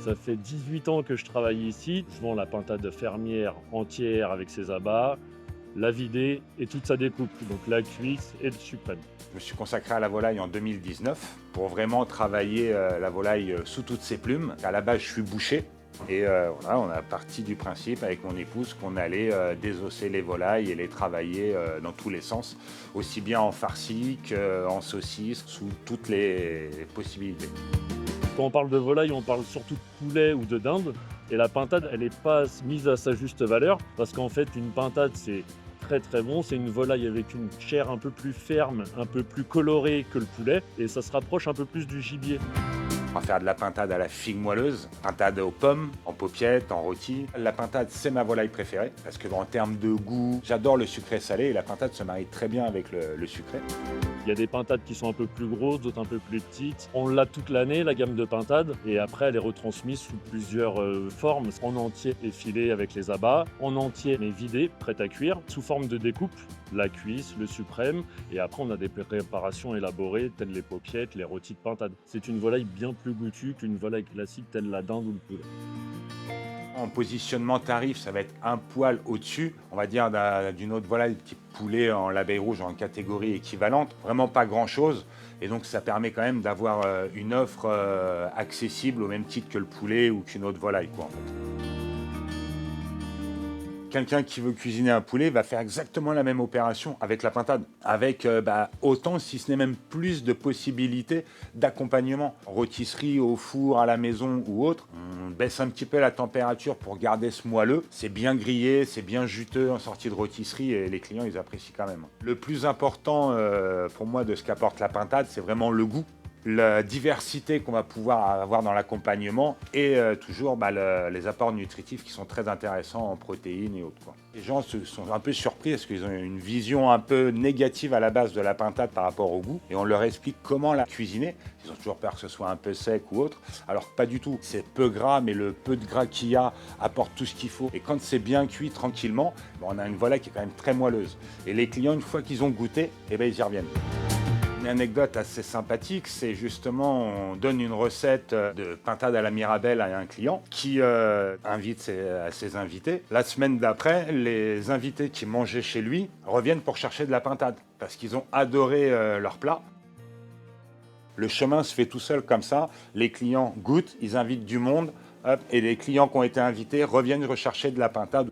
Ça fait 18 ans que je travaille ici. Je vends la pintade fermière entière avec ses abats, la vidée et toute sa découpe, donc la cuisse et le suprême. Je me suis consacré à la volaille en 2019 pour vraiment travailler la volaille sous toutes ses plumes. À la base, je suis boucher. Et voilà, on a parti du principe avec mon épouse qu'on allait désosser les volailles et les travailler dans tous les sens, aussi bien en farci qu'en saucisse, sous toutes les possibilités. Quand on parle de volaille, on parle surtout de poulet ou de dinde. Et la pintade, elle n'est pas mise à sa juste valeur parce qu'en fait, une pintade, c'est très très bon. C'est une volaille avec une chair un peu plus ferme, un peu plus colorée que le poulet et ça se rapproche un peu plus du gibier. On va faire de la pintade à la figue moelleuse, pintade aux pommes, en paupiètes, en rôti. La pintade, c'est ma volaille préférée parce que en termes de goût, j'adore le sucré salé et la pintade se marie très bien avec le sucré. Il y a des pintades qui sont un peu plus grosses, d'autres un peu plus petites. On l'a toute l'année, la gamme de pintades, et après elle est retransmise sous plusieurs formes. En entier effilé avec les abats, en entier mais vidé, prêt à cuire, sous forme de découpe, la cuisse, le suprême, et après on a des préparations élaborées telles les paupiettes, les rôtis de pintade. C'est une volaille bien plus goûtue qu'une volaille classique telle la dinde ou le poulet. En positionnement tarif, ça va être un poil au-dessus, on va dire, d'une autre volaille, type poulet en l'abeille rouge en catégorie équivalente. Vraiment pas grand-chose. Et donc ça permet quand même d'avoir une offre accessible au même titre que le poulet ou qu'une autre volaille, quoi, en fait. Quelqu'un qui veut cuisiner un poulet va faire exactement la même opération avec la pintade, avec autant, si ce n'est même plus de possibilités d'accompagnement. Rôtisserie au four, à la maison ou autre, on baisse un petit peu la température pour garder ce moelleux. C'est bien grillé, c'est bien juteux en sortie de rôtisserie et les clients, ils apprécient quand même. Le plus important pour moi de ce qu'apporte la pintade, c'est vraiment le goût, la diversité qu'on va pouvoir avoir dans l'accompagnement et toujours les apports nutritifs qui sont très intéressants en protéines et autres, quoi. Les gens sont un peu surpris parce qu'ils ont une vision un peu négative à la base de la pintade par rapport au goût et on leur explique comment la cuisiner. Ils ont toujours peur que ce soit un peu sec ou autre, alors que pas du tout. C'est peu gras, mais le peu de gras qu'il y a apporte tout ce qu'il faut. Et quand c'est bien cuit tranquillement, on a une volaille qui est quand même très moelleuse. Et les clients, une fois qu'ils ont goûté, ils y reviennent. Une anecdote assez sympathique, c'est justement, on donne une recette de pintade à la Mirabelle à un client qui invite ses invités. La semaine d'après, les invités qui mangeaient chez lui reviennent pour chercher de la pintade parce qu'ils ont adoré leur plat. Le chemin se fait tout seul comme ça. Les clients goûtent, ils invitent du monde, hop, et les clients qui ont été invités reviennent rechercher de la pintade.